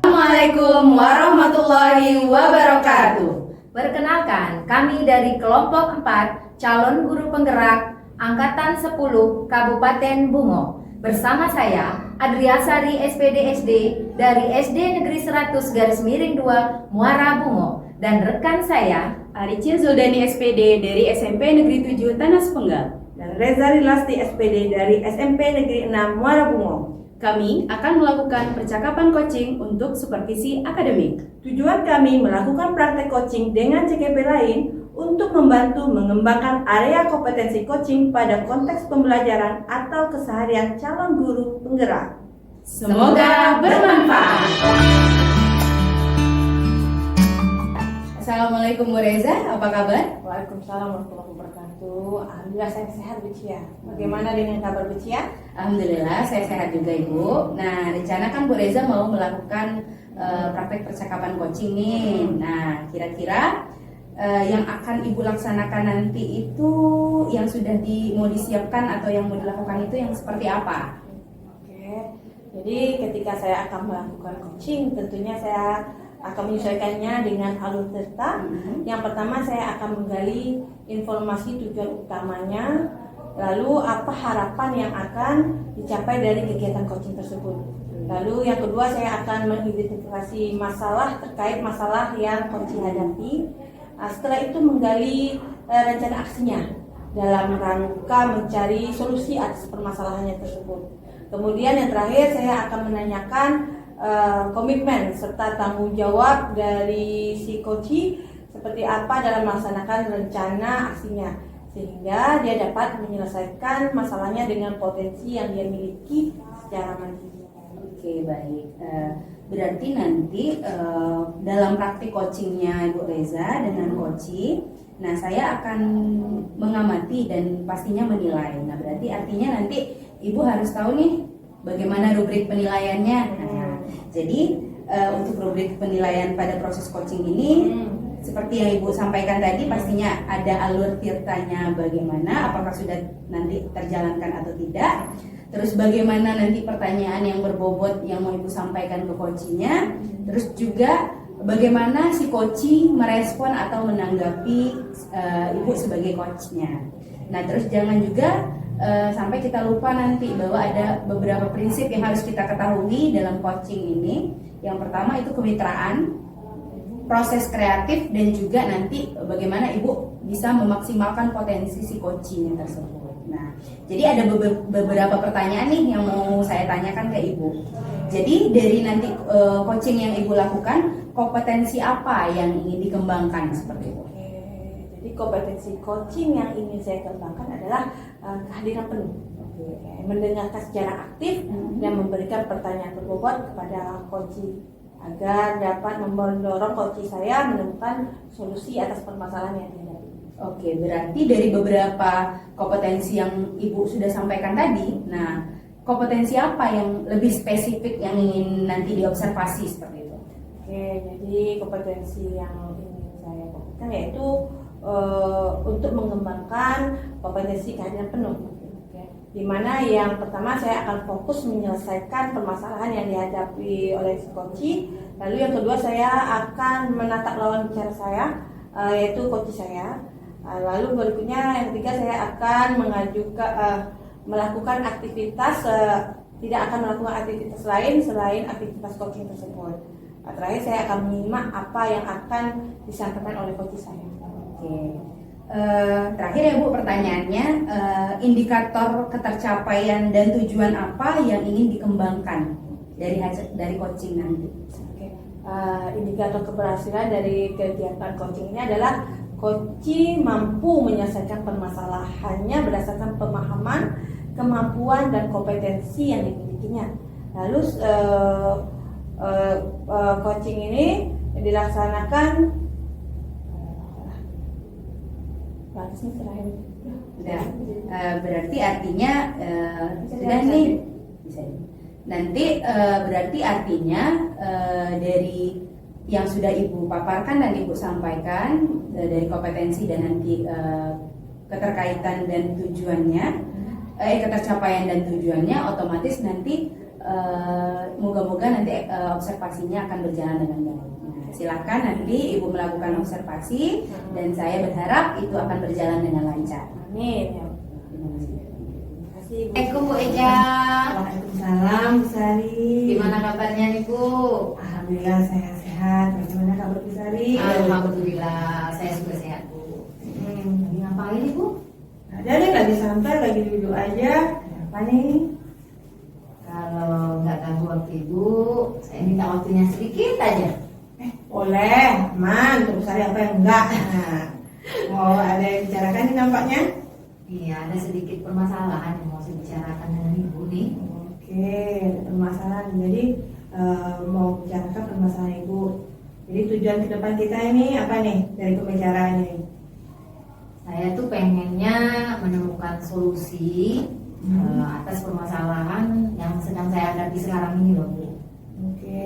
Assalamualaikum warahmatullahi wabarakatuh. Perkenalkan, kami dari kelompok 4 calon guru penggerak Angkatan 10 Kabupaten Bungo. Bersama saya, Adriasari SPD dari SD Negeri 100-2 Muara Bungo. Dan rekan saya, Aricin Zuldani SPD dari SMP Negeri 7 Tanah Sepenggal. Dan Reza Lasti SPD dari SMP Negeri 6 Muara Bungo. Kami akan melakukan percakapan coaching untuk supervisi akademik. Tujuan kami melakukan praktek coaching dengan CKP lain untuk membantu mengembangkan area kompetensi coaching pada konteks pembelajaran atau keseharian calon guru penggerak. Semoga bermanfaat. Assalamualaikum Bu Reza, apa kabar? Waalaikumsalam warahmatullahi wabarakatuh. Alhamdulillah saya sehat Bu Cia. Bagaimana dengan kabar Bu Cia? Alhamdulillah saya sehat juga Ibu. Nah, rencana kan Bu Reza mau melakukan praktek percakapan coaching nih. Nah, kira-kira yang akan Ibu laksanakan nanti itu yang sudah mau disiapkan atau yang mau dilakukan itu yang seperti apa? Oke, jadi ketika saya akan melakukan coaching, tentunya saya akan menyesuaikannya dengan alur serta. Yang pertama saya akan menggali informasi tujuan utamanya, lalu apa harapan yang akan dicapai dari kegiatan coaching tersebut. Lalu yang kedua saya akan mengidentifikasi masalah terkait masalah yang coaching hadapi. Setelah itu menggali rencana aksinya dalam rangka mencari solusi atas permasalahannya tersebut. Kemudian yang terakhir saya akan menanyakan komitmen serta tanggung jawab dari si coach seperti apa dalam melaksanakan rencana aksinya sehingga dia dapat menyelesaikan masalahnya dengan potensi yang dia miliki secara mandiri. Oke, baik. Berarti nanti dalam praktik coachingnya Ibu Reza dengan coaching, nah saya akan mengamati dan pastinya menilai. Nah, berarti artinya nanti Ibu harus tahu nih bagaimana rubrik penilaiannya. Nah, jadi untuk rubrik penilaian pada proses coaching ini seperti yang Ibu sampaikan tadi, pastinya ada alur tirtanya bagaimana, apakah sudah nanti terjalankan atau tidak. Terus bagaimana nanti pertanyaan yang berbobot yang mau Ibu sampaikan ke coachingnya. Terus juga bagaimana si coaching merespon atau menanggapi Ibu sebagai coachnya. Nah, terus jangan juga sampai kita lupa nanti bahwa ada beberapa prinsip yang harus kita ketahui dalam coaching ini. Yang pertama itu kemitraan, proses kreatif, dan juga nanti bagaimana Ibu bisa memaksimalkan potensi si coachingnya tersebut. Nah, jadi ada beberapa pertanyaan nih yang mau saya tanyakan ke Ibu. Jadi dari nanti coaching yang Ibu lakukan, kompetensi apa yang ingin dikembangkan seperti itu? Jadi kompetensi coaching yang ingin saya kembangkan adalah kehadiran penuh, mendengarkan secara aktif dan memberikan pertanyaan berbobot kepada coach agar dapat mendorong coach saya menemukan solusi atas permasalahan yang dihadapi. Oke, berarti dari beberapa kompetensi yang Ibu sudah sampaikan tadi, nah kompetensi apa yang lebih spesifik yang ingin nanti diobservasi seperti itu? Oke, jadi kompetensi yang ingin saya fokuskan yaitu untuk mengembangkan kompetensi kehadiran penuh. Di mana yang pertama saya akan fokus menyelesaikan permasalahan yang dihadapi oleh si coach. Lalu yang kedua saya akan menatap lawan bicara saya, yaitu coach saya. Lalu berikutnya yang ketiga saya akan melakukan aktivitas, tidak akan melakukan aktivitas lain selain aktivitas coaching tersebut. Terakhir saya akan menyimak apa yang akan disampaikan oleh coach saya. Oke. Terakhir ya Bu, pertanyaannya, indikator ketercapaian dan tujuan apa yang ingin dikembangkan dari coaching nanti? Oke. Indikator keberhasilan dari kegiatan coaching ini adalah coaching mampu menyelesaikan permasalahannya berdasarkan pemahaman, kemampuan dan kompetensi yang dimilikinya. Lalu coaching ini dilaksanakan Udah, berarti artinya sudah nih bisa. Nanti berarti artinya dari yang sudah Ibu paparkan dan Ibu sampaikan dari kompetensi dan nanti keterkaitan dan tujuannya, ketercapaian dan tujuannya, otomatis nanti moga-moga nanti observasinya akan berjalan dengan baik. Nah, silakan nanti Ibu melakukan observasi dan saya berharap itu akan berjalan dengan lancar. Amin. Ya. Terima kasih Bu. Assalamualaikum Bu Eja. Waalaikumsalam Bu Sari. Gimana kabarnya nih Bu? Alhamdulillah saya sehat. Bagaimana kabar Bu Sari? Alhamdulillah saya juga sehat Bu. Lagi ngapain nih Bu? Ada nih lagi santai, lagi duduk aja. Apa nih? Kalau nggak ganggu waktu Ibu, saya minta waktunya sedikit aja. Boleh, aman. Bu Sari apa yang enggak? Nah, mau ada yang bicarakan nih nampaknya? Iya, ada sedikit permasalahan yang mau saya bicarakan dengan Ibu nih. Oke, ada permasalahan. Jadi mau bicarakan permasalahan Ibu. Jadi tujuan ke depan kita ini apa nih dari pembicaraan ini? Saya tuh pengennya menemukan solusi atas permasalahan yang sedang saya hadapi sekarang ini loh Bu. Oke,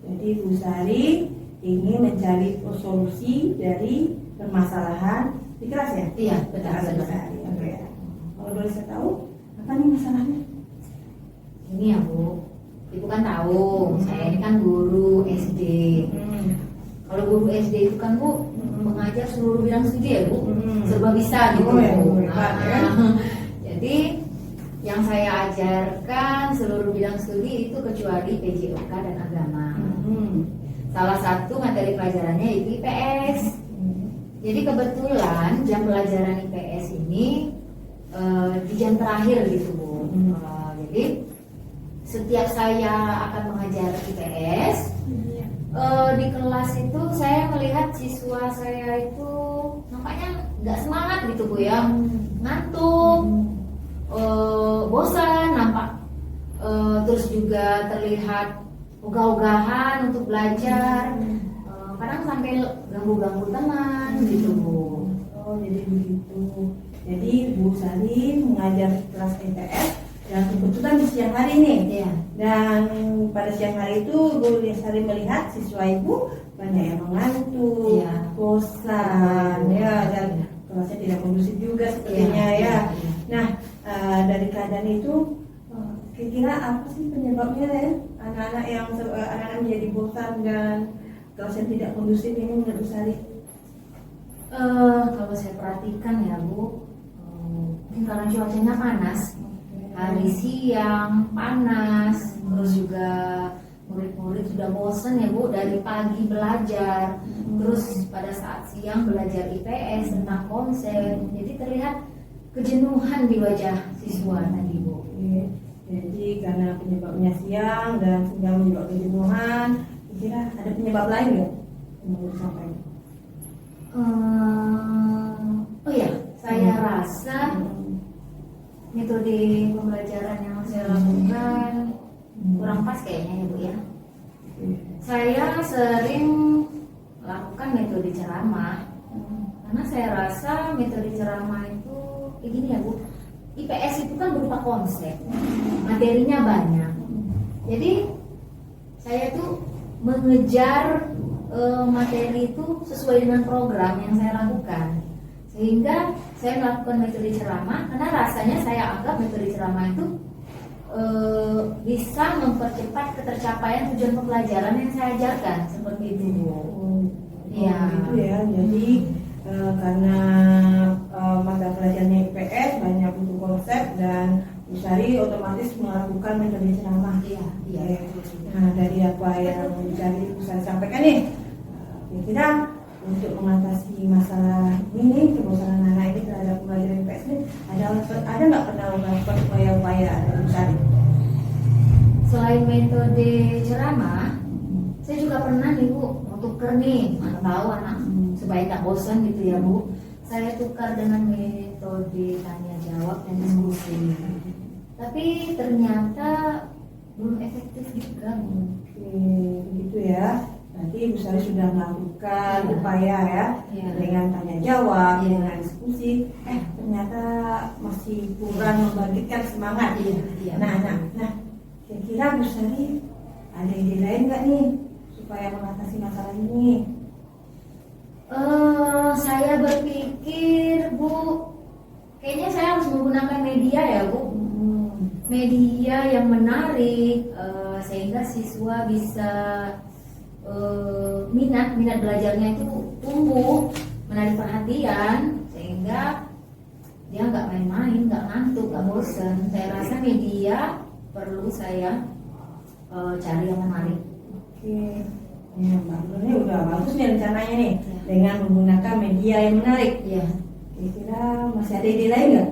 jadi Bu Sari ingin mencari solusi dari permasalahan di kelas ya? Iya, betul. Bu Sari. Oke. Kalau boleh saya tahu, apa nih masalahnya? Ini ya Bu, Ibu kan tahu, saya ini kan guru SD. Kalau guru SD itu kan Bu, mengajar seluruh bidang studi ya Bu, serba bisa gitu Oh, ya, Bu. hebat, ya. Jadi yang saya ajarkan seluruh bidang studi itu kecuali PJOK dan agama. Salah satu materi pelajarannya itu IPS. Jadi kebetulan jam pelajaran IPS ini di jam terakhir gitu Bu. Jadi setiap saya akan mengajar IPS di kelas itu saya melihat siswa saya itu nampaknya nggak semangat gitu Bu ya, ngantuk, bosan nampak, terus juga terlihat ogah-ogahan untuk belajar, kadang sampai ganggu-ganggu teman gitu Bu. Oh, jadi begitu. Jadi Bu Sari mengajar kelas IPS dan kebetulan di siang hari nih. Iya. Dan pada siang hari itu Bu Sari melihat siswa Ibu banyak yang mengantuk, Iya. bosan, ya, dan kelasnya tidak kondusif juga sepertinya ya. Nah, dari keadaan itu kira-kira apa sih penyebabnya ya? Anak-anak menjadi bosan dan kelasnya tidak kondusif ini menurut Bu Sari? Kalau saya perhatikan ya Bu, mungkin karena cuacanya panas, hari siang panas, terus juga murid-murid sudah bosan ya Bu dari pagi belajar, terus pada saat siang belajar IPS tentang konsep, jadi terlihat kejenuhan di wajah siswa tadi Bu. Oke. Jadi karena penyebabnya siang dan sehingga menyebabkan kejenuhan, kira ada penyebab lain nggak yang mau disampaikan? Oh ya, saya rasa metode pembelajaran yang saya lakukan kurang pas kayaknya ya Bu ya. Saya sering lakukan metode ceramah karena saya rasa metode ceramah itu kayak gini ya Bu, IPS itu kan berupa konsep, materinya banyak, jadi saya tuh mengejar materi itu sesuai dengan program yang saya lakukan, sehingga saya melakukan metode ceramah karena rasanya saya anggap metode ceramah itu bisa mempercepat ketercapaian tujuan pembelajaran yang saya ajarkan, seperti itu Bu. Iya. Gitu ya. Jadi karena mata pelajarannya IPS banyak butuh konsep dan Bu Sari otomatis melakukan metode ceramah. Iya. Nah, dari apa yang Bu Sari sampaikan nih, kira-kira untuk mengatasi masalah ini, kebosanan anak ini terhadap pembelajaran IPS ini, ada nggak pernah melakukan upaya-upaya dari Bu Sari? Selain metode ceramah, saya juga pernah nih Bu tuker nih, mana tahu anak supaya nggak bosan gitu ya Bu. Saya tukar dengan metode tanya jawab dan diskusi. Tapi ternyata belum efektif juga Bu. Oke, begitu ya. Nanti Bu Sari sudah melakukan upaya ya, dengan tanya jawab, dengan diskusi. Ternyata masih kurang membangkitkan semangat. Iya. Nah, kira-kira Bu Sari ada ide lain nggak nih supaya mengatasi masalah ini? Saya berpikir, Bu, kayaknya saya harus menggunakan media ya, Bu. Media yang menarik, sehingga siswa bisa minat belajarnya itu tumbuh, menarik perhatian, sehingga dia nggak main-main, nggak ngantuk, nggak bosan. Saya rasa media perlu saya cari yang menarik. Oke, ya Mbak Nur ini udah bagus nih rencananya nih dengan menggunakan media yang menarik. Iya. Kira-kira masih ada ide lain nggak?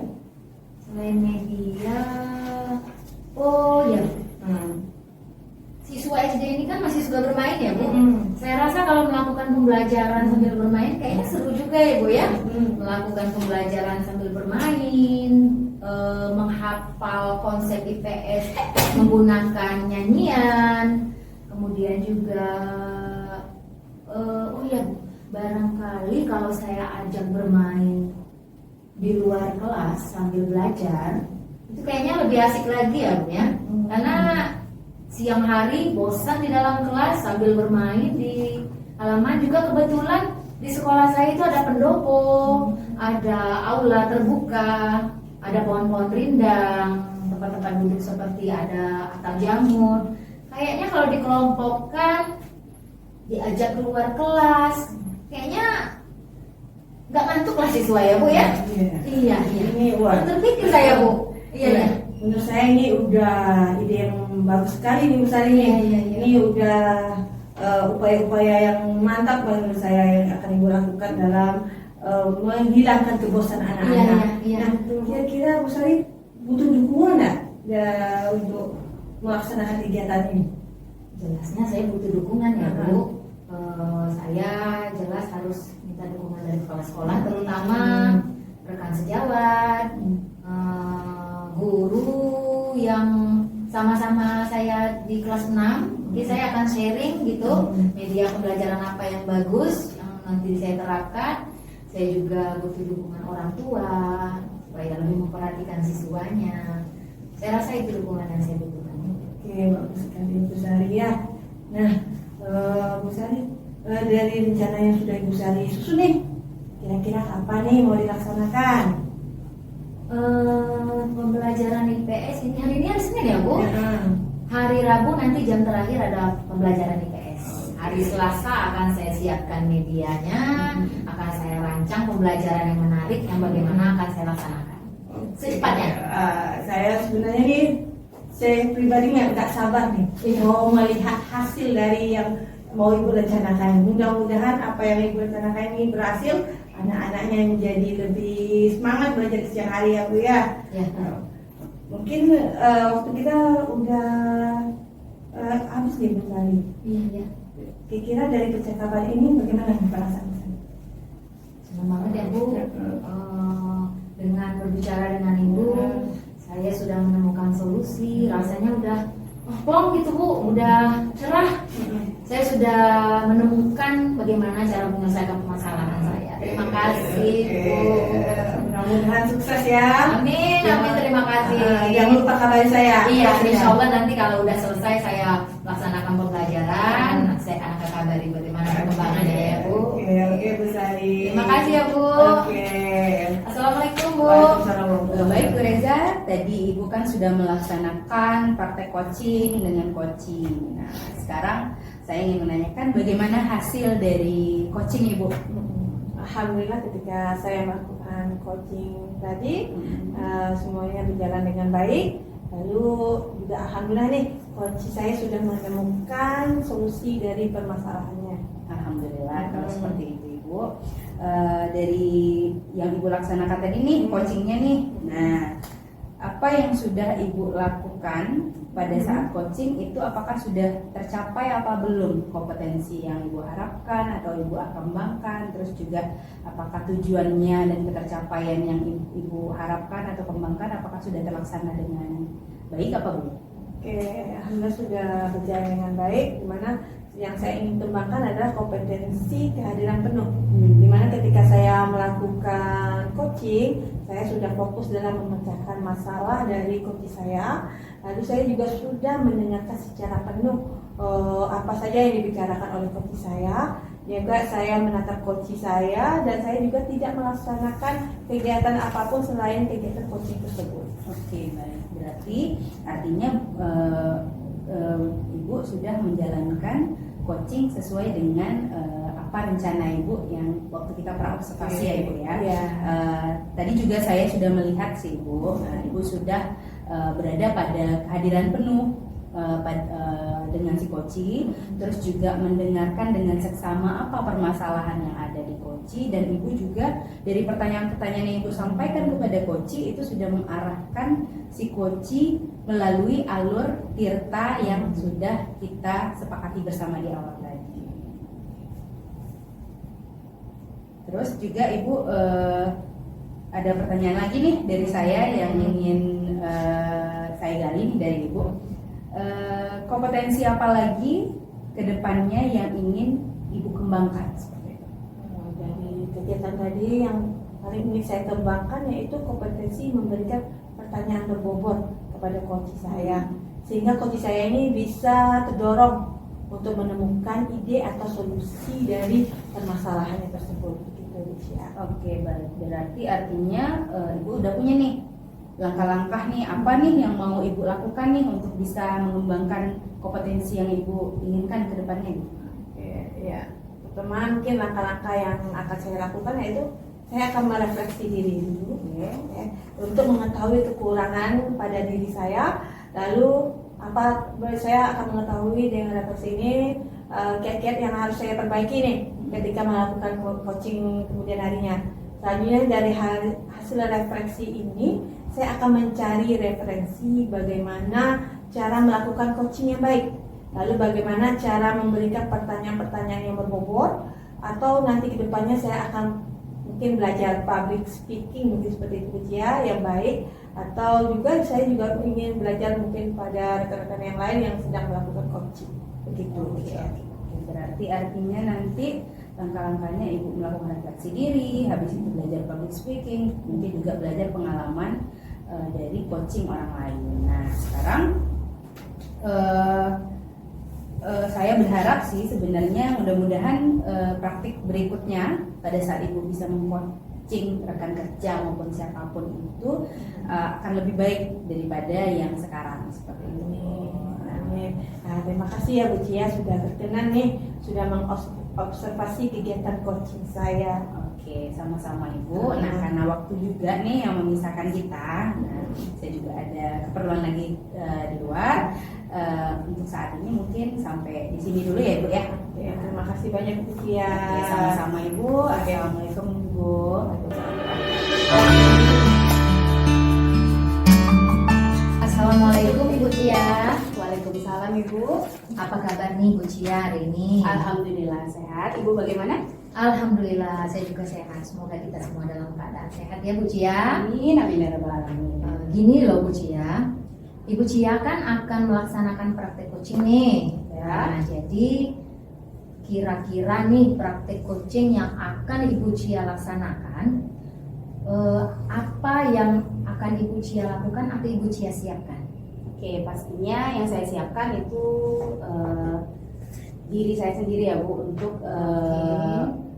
Selain media, oh ya, siswa SD ini kan masih suka bermain ya, Bu. Saya rasa kalau melakukan pembelajaran sambil bermain kayaknya seru juga ya, Bu ya. Melakukan pembelajaran sambil bermain, menghafal konsep IPS menggunakan nyanyian, kemudian juga oh ya, Bu, barangkali kalau saya ajak bermain di luar kelas sambil belajar, itu kayaknya lebih asik lagi ya, Bu ya. Karena siang hari bosan di dalam kelas sambil bermain di halaman. Juga kebetulan di sekolah saya itu ada pendopo, ada aula terbuka, ada pohon-pohon rindang, tempat-tempat duduk seperti ada atap jamur. Kayaknya kalau dikelompokkan, diajak keluar kelas, kayaknya nggak ngantuk lah siswa ya, Bu ya. Iya. Ini wah. Terpikir saya, Bu. Iya. Menurut saya ini udah ide yang bagus sekali nih Bu Sari nih. Iya. Ini udah upaya-upaya yang mantap menurut saya yang akan Ibu lakukan dalam menghilangkan kebosanan anak-anak. Iya. Nah, kira-kira Bu Sari butuh dukungan nggak untuk melaksanakan kegiatan ini? Jelasnya saya butuh dukungan ya, Bu. Saya jelas harus minta dukungan dari kepala sekolah, terutama rekan sejawat, guru yang sama-sama saya di kelas 6. Jadi saya akan sharing gitu media pembelajaran apa yang bagus yang nanti saya terapkan. Saya juga butuh dukungan orang tua supaya lebih memperhatikan siswanya. Saya rasa itu dukungan yang saya butuhkan. Oke, bagus sekali Bu Sari ya. Nah, Bu Sari, dari rencana yang sudah Ibu Sari susun nih, kira-kira kapan nih mau dilaksanakan? Pembelajaran IPS ini hari Senin ya, Bu? Hari Rabu nanti jam terakhir ada pembelajaran IPS. Hari Selasa akan saya siapkan medianya, akan saya rancang pembelajaran yang menarik yang bagaimana akan saya laksanakan. Secepatnya. Saya sebenarnya nih, saya pribadi nggak sabar nih mau melihat hasil dari yang mau Ibu rencanakan. Mudah-mudahan apa yang Ibu rencanakan ini berhasil, anak-anaknya menjadi lebih semangat belajar setiap hari ya Bu ya. Mungkin waktu kita udah habis nih Bu Sari. Iya. Kira-kira dari percakapan ini bagaimana perasaan saya? Senang banget ya, Bu. Dengan berbicara dengan Ibu, saya sudah menemukan solusi. Rasanya udah plong gitu, Bu. Udah cerah. Saya sudah menemukan bagaimana cara menyelesaikan permasalahan saya. Terima kasih, Bu. Mudah-mudahan sukses ya. Amin. Terima kasih. Jangan lupa kabari saya. Iya, insya Allah nanti kalau udah selesai saya laksanakan pembelajaran. Saya akan kabari bagaimana perkembangannya ya, Bu. Oke Bu Sari. Terima kasih ya, Bu. Oke. Assalamualaikum, Bu. Waalaikumsalam. Baik Bu Reza, tadi Ibu kan sudah melaksanakan praktek coaching dengan coaching. Nah, sekarang saya ingin menanyakan bagaimana hasil dari coaching Ibu? Alhamdulillah ketika saya melakukan coaching tadi semuanya berjalan dengan baik. Lalu juga alhamdulillah nih coach saya sudah menemukan solusi dari permasalahannya. Alhamdulillah kalau seperti itu Ibu. Dari yang Ibu laksanakan tadi nih coachingnya nih. Nah, apa yang sudah Ibu lakukan pada saat coaching itu apakah sudah tercapai apa belum kompetensi yang Ibu harapkan atau Ibu akan kembangkan, terus juga apakah tujuannya dan ketercapaian yang Ibu harapkan atau kembangkan apakah sudah terlaksana dengan baik apa belum? Oke, alhamdulillah sudah berjalan dengan baik. Dimana yang saya ingin kembangkan adalah kompetensi kehadiran penuh. Dimana ketika saya melakukan coaching, saya sudah fokus dalam memecahkan masalah dari coach saya. Lalu saya juga sudah mendengarkan secara penuh apa saja yang dibicarakan oleh coach saya. Juga saya menatap coach saya dan saya juga tidak melaksanakan kegiatan apapun selain kegiatan coaching tersebut. Oke, baik. Berarti artinya Ibu sudah menjalankan coaching sesuai dengan apa rencana Ibu yang waktu kita praobservasi ya Ibu ya. Iya. Tadi juga saya sudah melihat sih Ibu, Ibu sudah berada pada kehadiran penuh dengan si coach, terus juga mendengarkan dengan seksama apa permasalahan yang ada di coach, dan Ibu juga dari pertanyaan-pertanyaan yang Ibu sampaikan kepada coach itu sudah mengarahkan si coach melalui alur tirta yang sudah kita sepakati bersama di awal tadi. Terus juga Ibu ada pertanyaan lagi nih dari saya yang ingin saya gali nih dari Ibu. Kompetensi apa lagi ke depannya yang ingin Ibu kembangkan seperti itu? Dari kegiatan tadi yang paling ingin saya kembangkan yaitu kompetensi memberikan pertanyaan berbobot kepada coach saya, sehingga coach saya ini bisa terdorong untuk menemukan ide atau solusi dari permasalahannya tersebut. Begitu ya. Oke, baik. Berarti artinya Ibu udah punya nih langkah-langkah nih, apa nih yang mau Ibu lakukan nih untuk bisa mengembangkan kompetensi yang Ibu inginkan ke depannya? Ya. Pertama mungkin langkah-langkah yang akan saya lakukan yaitu saya akan merefleksi diri dulu ya, untuk mengetahui kekurangan pada diri saya, lalu saya akan mengetahui dengan refleksi ini kiat-kiat yang harus saya perbaiki nih ketika melakukan coaching kemudian harinya. Selanjutnya dari hasil refleksi ini saya akan mencari referensi bagaimana cara melakukan coaching yang baik, lalu bagaimana cara memberikan pertanyaan-pertanyaan yang berbobot, atau nanti kedepannya saya akan mungkin belajar public speaking mungkin seperti itu ya yang baik, atau juga saya juga ingin belajar mungkin pada rekan-rekan yang lain yang sedang melakukan coaching begitu. Berarti artinya nanti langkah-langkahnya Ibu melakukan refleksi diri, habis itu belajar public speaking, mungkin juga belajar pengalaman dari coaching orang lain. Nah sekarang saya berharap sih sebenarnya mudah-mudahan praktik berikutnya pada saat Ibu bisa meng-coaching rekan kerja maupun siapapun itu akan lebih baik daripada yang sekarang seperti ini. Nah, terima kasih ya Bu Cia sudah berkenan nih, sudah mengobservasi kegiatan coaching saya. Oke, sama-sama Ibu. Nah, karena waktu juga nih yang memisahkan kita, nah, saya juga ada keperluan lagi di luar. Untuk saat ini mungkin sampai di sini dulu ya Ibu ya. Ya, terima kasih banyak Bu Cia. Oke, sama-sama Ibu. Assalamualaikum Ibu. Assalamualaikum Ibu Cia. Waalaikumsalam Ibu. Apa kabar nih Bu Cia hari ini? Alhamdulillah sehat. Ibu bagaimana? Alhamdulillah saya juga sehat. Semoga kita semua dalam keadaan sehat ya Bu Cia. Amin, amin ya rabbal alamin. Gini loh Bu Cia, Ibu Cia kan akan melaksanakan praktek coaching nih. Ya. Nah, jadi kira-kira nih praktek coaching yang akan Ibu Cia laksanakan, apa yang akan Ibu Cia lakukan atau Ibu Cia siapkan? Oke, pastinya yang saya siapkan itu diri saya sendiri ya Bu, untuk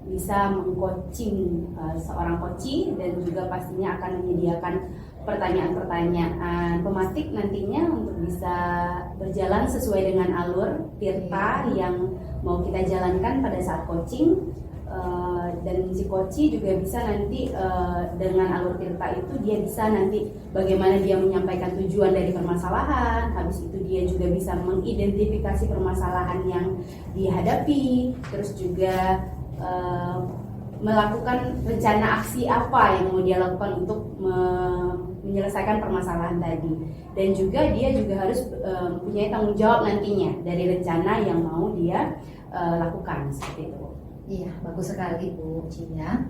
bisa meng-coaching seorang coaching, dan juga pastinya akan menyediakan pertanyaan-pertanyaan pematik nantinya untuk bisa berjalan sesuai dengan alur tirta yang mau kita jalankan pada saat coaching. Dan si coach juga bisa nanti dengan alur tirta itu dia bisa nanti bagaimana dia menyampaikan tujuan dari permasalahan, habis itu dia juga bisa mengidentifikasi permasalahan yang dihadapi, terus juga melakukan rencana aksi apa yang mau dia lakukan untuk menyelesaikan permasalahan tadi, dan juga dia juga harus mempunyai tanggung jawab nantinya dari rencana yang mau dia lakukan seperti itu. Iya, bagus sekali Bu Cia.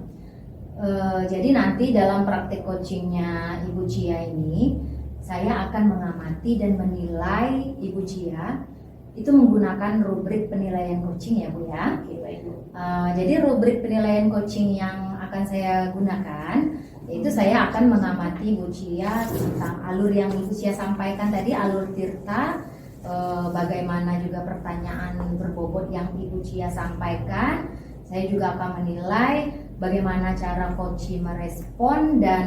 Jadi nanti dalam praktek coachingnya Ibu Cia ini, saya akan mengamati dan menilai Ibu Cia itu menggunakan rubrik penilaian coaching ya Bu ya. Oke, baik Bu. Jadi rubrik penilaian coaching yang akan saya gunakan, yaitu saya akan mengamati Bu Cia tentang alur yang Ibu Cia sampaikan tadi, alur tirta. bagaimana juga pertanyaan berbobot yang Ibu Cia sampaikan. Saya juga akan menilai bagaimana cara coach merespon dan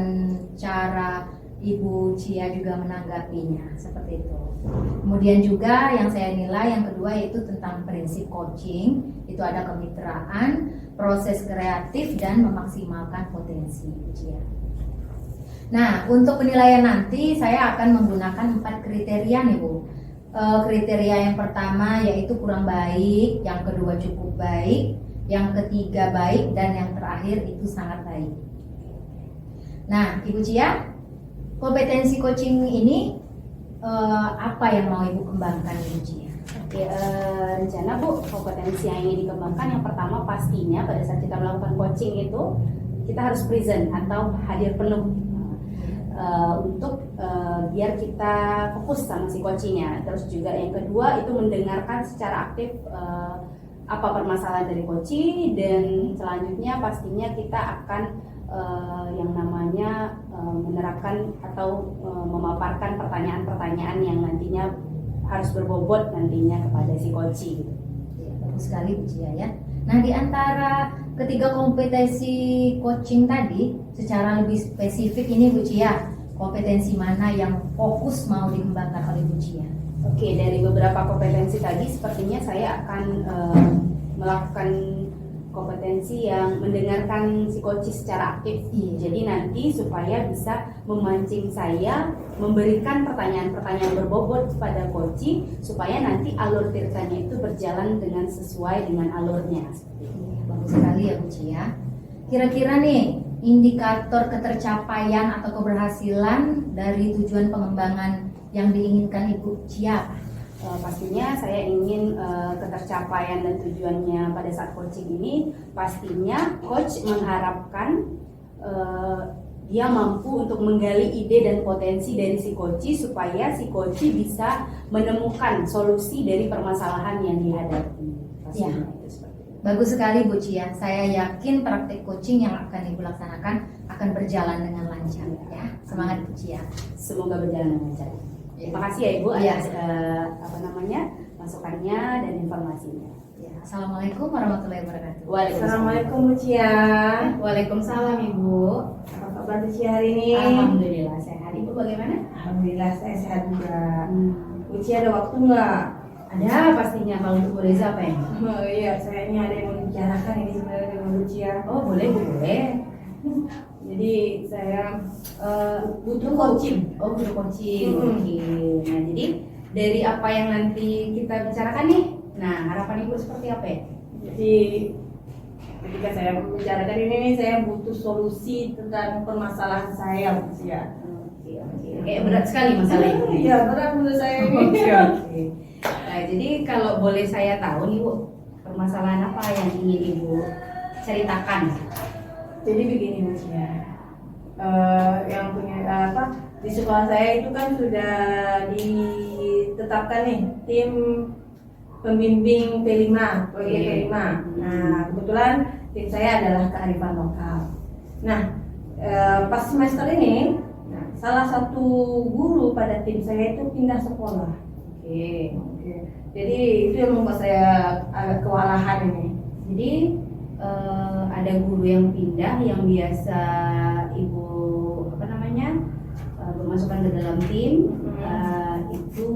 cara Ibu Cia juga menanggapinya, seperti itu. Kemudian juga yang saya nilai yang kedua yaitu tentang prinsip coaching, itu ada kemitraan, proses kreatif dan memaksimalkan potensi Ibu Cia. Nah, untuk penilaian nanti saya akan menggunakan 4 kriteria nih Bu. Kriteria yang pertama yaitu kurang baik, yang kedua cukup baik, yang ketiga baik, dan yang terakhir itu sangat baik. Nah, Ibu Cia, kompetensi coaching ini apa yang mau Ibu kembangkan Ibu Cia? Oke, rencana Bu, kompetensi yang ingin dikembangkan yang pertama pastinya pada saat kita melakukan coaching itu kita harus present atau hadir penuh untuk biar kita fokus sama si coachingnya. Terus juga yang kedua itu mendengarkan secara aktif apa permasalahan dari coaching, dan selanjutnya pastinya kita akan yang namanya menerapkan atau memaparkan pertanyaan-pertanyaan yang nantinya harus berbobot nantinya kepada si coaching. Ya, bagus sekali Bu Cia ya. Nah, di antara ketiga kompetensi coaching tadi, secara lebih spesifik ini Bu Cia, kompetensi mana yang fokus mau dikembangkan oleh Bu Cia? Oke, dari beberapa kompetensi tadi sepertinya saya akan melakukan kompetensi yang mendengarkan si coach secara aktif. Jadi nanti supaya bisa memancing saya memberikan pertanyaan-pertanyaan berbobot kepada coach supaya nanti alur ceritanya itu berjalan dengan sesuai dengan alurnya. Bagus sekali ya Bu Cia. Kira-kira nih indikator ketercapaian atau keberhasilan dari tujuan pengembangan yang diinginkan Ibu Cia? Pastinya saya ingin ketercapaian dan tujuannya pada saat coaching ini pastinya coach mengharapkan dia mampu untuk menggali ide dan potensi dari si coach supaya si coach bisa menemukan solusi dari permasalahan yang dihadapi. Pastinya itu seperti itu. Bagus sekali Bu Cia. Saya yakin praktik coaching yang akan Ibu laksanakan akan berjalan dengan lancar ya. Semangat Bu Cia. Semoga berjalan dengan lancar. Terima kasih ya Ibu atas masukannya dan informasinya. Ya, Assalamualaikum warahmatullahi wabarakatuh. Assalamualaikum Bu Cia. Waalaikumsalam Ibu. Apa kabar Bu Cia hari ini? Alhamdulillah sehat. Ibu bagaimana? Alhamdulillah saya sehat juga. Bu Cia ada waktu nggak? Ada pastinya. Kalau untuk Bu Reza apa ya? Oh iya, saya ini ada yang mau dibicarakan ini sebenarnya dengan Bu Cia. Oh boleh Bu, boleh. Jadi saya Butuh coaching. Oh butuh coaching. Oke. Nah jadi dari apa yang nanti kita bicarakan nih, nah harapan Ibu seperti apa ya? Jadi ketika saya membicarakan ini nih, saya butuh solusi tentang permasalahan saya Bu Cia. Oke. Kayak berat sekali masalah ini. Iya berat menurut saya ini. Oke. Nah jadi kalau boleh saya tahu nih Bu, permasalahan apa yang ingin Ibu ceritakan? Jadi begini Bu Cia, yang punya di sekolah saya itu kan sudah ditetapkan nih tim pembimbing P5, proyek P5. Nah kebetulan tim saya adalah kearifan lokal. Nah pas semester ini, salah satu guru pada tim saya itu pindah sekolah. Oke. Jadi itu yang membuat saya agak kewalahan ini. Jadi ada guru yang pindah yang biasa Ibu memasukkan ke dalam tim, itu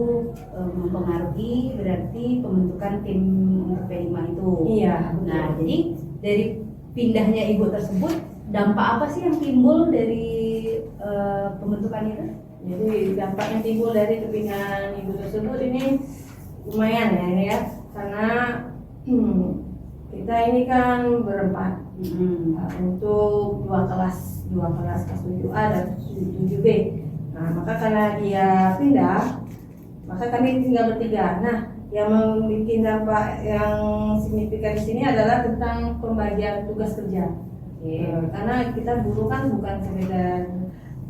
mempengaruhi berarti pembentukan tim untuk P5 itu. Iya. Nah jadi dari pindahnya Ibu tersebut dampak apa sih yang timbul dari pembentukan itu? Jadi dampak yang timbul dari kepindahan Ibu tersebut ini lumayan ya ini ya, karena kita ini kan berempat untuk dua kelas kelas 7A dan 7B. Nah maka karena dia pindah, maka kami tinggal bertiga. Nah yang membuat dampak yang signifikan di sini adalah tentang pembagian tugas kerja. Karena kita dulu kan bukan sekedar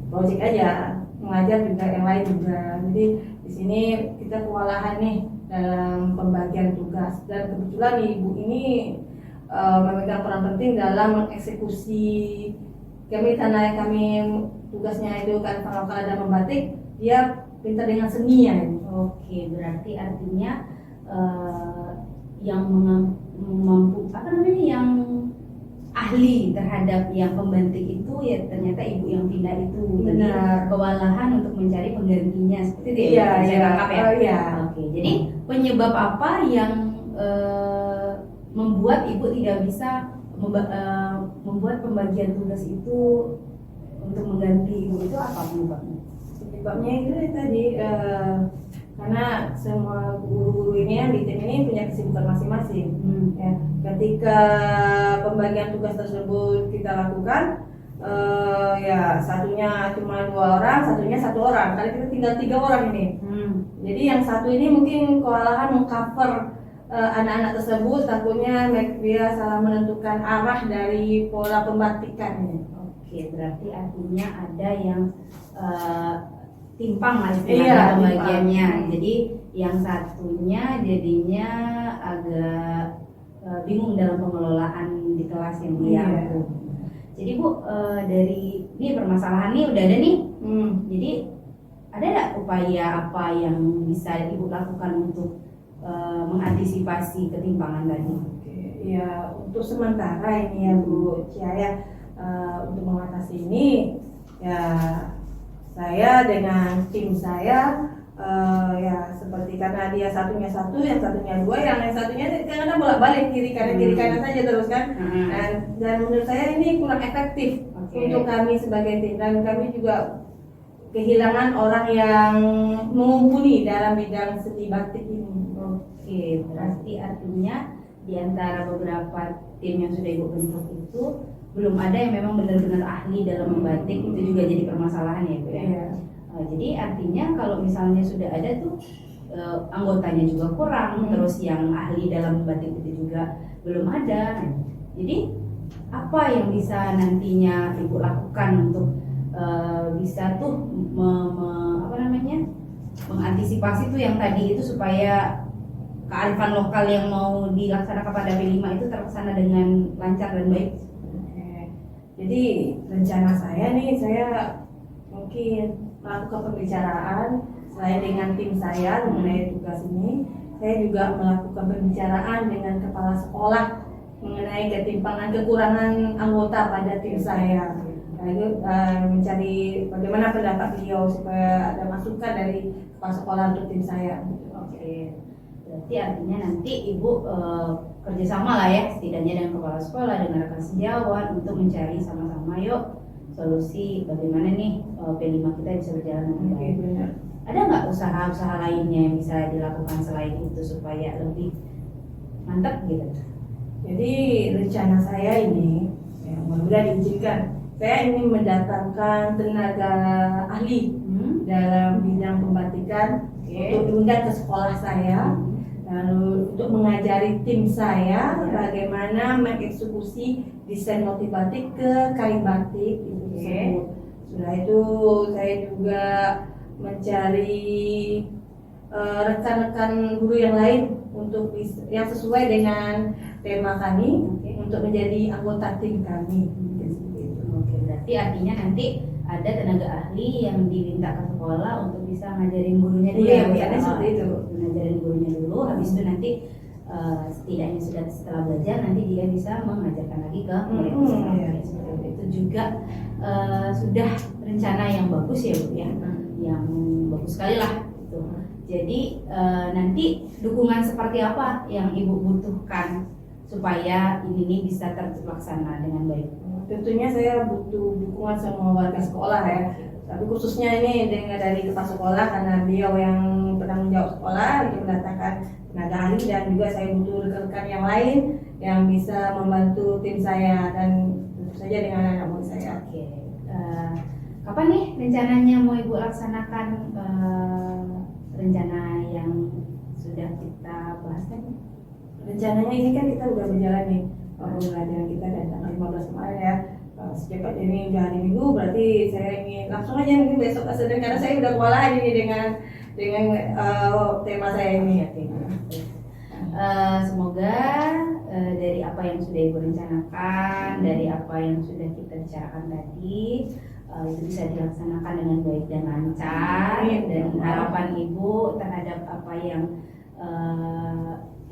project aja, mengajar juga yang lain juga. Jadi di sini kita kewalahan nih dalam pembagian tugas, dan kebetulan Ibu ini memegang peran penting dalam mengeksekusi kami, karena kami tugasnya itu kan lokal dan membatik. Dia pintar dengan seni ya. Oke, berarti artinya yang mampu apa namanya, yang ahli terhadap yang pembantik itu ya ternyata ibu yang pindah itu. Jadi Benar. kewalahan untuk mencari penggantinya seperti itu ya. Iya, Bu? Saya iya. tangkap ya. Oh, iya. Oke, jadi penyebab apa yang membuat ibu tidak bisa membuat pembagian tugas itu untuk mengganti ibu, itu apa penyebabnya? Penyebabnya itu tadi karena semua guru-guru ini yang di tim ini punya kesibukan masing-masing. Ya, ketika pembagian tugas tersebut kita lakukan, ya satunya cuma 2 orang, satunya 1 orang. Kali kita tinggal 3 orang ini. Jadi yang satu ini mungkin kewalahan mengcover anak-anak tersebut, takutnya dia salah menentukan arah dari pola pembatikannya. Oke, berarti artinya ada yang timpang lah Iya, istilahnya pembagiannya. timpang. Jadi yang satunya jadinya agak bingung dalam pengelolaan di kelas yang dia Iya. ampu. Jadi Bu, dari ini permasalahan nih udah ada nih. Jadi ada nggak upaya apa yang bisa Ibu lakukan untuk mengantisipasi ketimpangan tadi? Oke, ya untuk sementara ini ya Bu Ciaya, untuk mengatasi ini ya saya dengan tim saya ya seperti karena dia satunya 1, yang satunya 2, yang satunya kadang-kadang bolak-balik kiri kanan saja terus kan. Dan menurut saya ini kurang efektif untuk kami sebagai tim, dan kami juga kehilangan orang yang mumpuni dalam bidang seni batik ini. Oke, berarti artinya di antara beberapa tim yang sudah Ibu bentuk itu belum ada yang memang benar-benar ahli dalam membatik, itu juga jadi permasalahan ya Bu ya. Iya. Jadi artinya kalau misalnya sudah ada tuh anggotanya juga kurang, terus yang ahli dalam membatik itu juga belum ada. Jadi apa yang bisa nantinya Ibu lakukan untuk bisa tuh apa namanya, mengantisipasi tuh yang tadi itu supaya kearifan lokal yang mau dilaksanakan pada P5 itu terlaksana dengan lancar dan baik? Jadi rencana saya nih, saya mungkin melakukan pembicaraan selain dengan tim saya mengenai tugas ini, saya juga melakukan pembicaraan dengan kepala sekolah mengenai ketimpangan kekurangan anggota pada tim saya. Lalu mencari bagaimana pendapat beliau supaya ada masukan dari kepala sekolah untuk tim saya. Oke, berarti artinya nanti Ibu kerjasama lah ya setidaknya dengan kepala sekolah, dengan rekan sejawat untuk mencari sama-sama yuk solusi bagaimana nih P5 kita bisa berjalan dengan baik. Benar. Ada nggak usaha-usaha lainnya yang bisa dilakukan selain itu supaya lebih mantap gitu? Jadi rencana saya ini, ya, mudah-mudahan diizinkan, saya ingin mendatangkan tenaga ahli dalam bidang pembatikan untuk diundang ke sekolah saya, lalu untuk mengajari tim saya bagaimana mengeksekusi desain motif batik ke kain batik itu tersebut. Setelah itu saya juga mencari rekan-rekan guru yang lain untuk yang sesuai dengan tema kami untuk menjadi anggota tim kami. Oke, berarti artinya nanti ada tenaga ahli yang diminta ke sekolah untuk bisa ngajarin gurunya dulu. Iya, biasanya seperti itu. Ngajarin gurunya dulu, habis itu nanti setidaknya setelah belajar nanti dia bisa mengajarkan lagi ke murid-murid. Iya. Seperti itu juga sudah rencana yang bagus ya Bu ya, yang bagus sekali lah. Gitu. Jadi nanti dukungan seperti apa yang Ibu butuhkan supaya ini bisa terlaksana dengan baik? Tentunya saya butuh dukungan semua warga sekolah ya. Tapi khususnya ini dengan dari kepala sekolah karena beliau yang penanggung jawab sekolah itu mendatangkan tenaga ahli, dan juga saya butuh rekan-rekan yang lain yang bisa membantu tim saya dan tentu saja dengan anak murid saya. Oke. Kapan nih rencananya mau Ibu laksanakan rencana yang sudah kita bahas tadi? Rencananya ini kan kita udah berjalan nih pembelajaran kita dari tanggal 15 kemarin ya. Secepat ini udah hari Minggu, berarti saya ingin langsung aja mungkin besok Senin, karena saya udah kewalahan ini dengan tema saya ini ya. Semoga dari apa yang sudah Ibu rencanakan, dari apa yang sudah kita bicarakan tadi, itu bisa dilaksanakan dengan baik dan lancar, dan harapan Ibu terhadap apa yang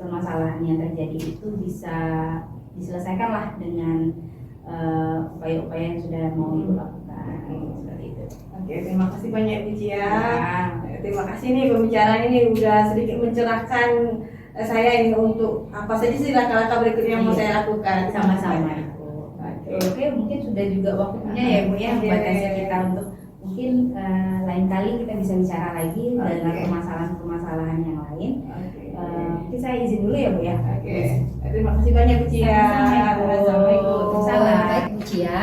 permasalahan yang terjadi itu bisa diselesaikan lah dengan upaya-upaya yang sudah mau Ibu lakukan, seperti itu. Oke, terima kasih banyak Ibu Cia. Ya. Terima kasih nih pembicaraan ini udah sedikit mencerahkan saya ini untuk apa saja sih langkah-langkah berikutnya yang mau saya lakukan. Sama-sama Ibu. Oke, mungkin sudah juga waktunya ya Bu ya, membatasi kita untuk mungkin lain kali kita bisa bicara lagi dalam permasalahan-permasalahan yang lain. Mungkin saya izin dulu ya Bu ya. Oke. Terima kasih banyak Bu Cia. Assalamualaikum. Salam. Baik Bu Cia,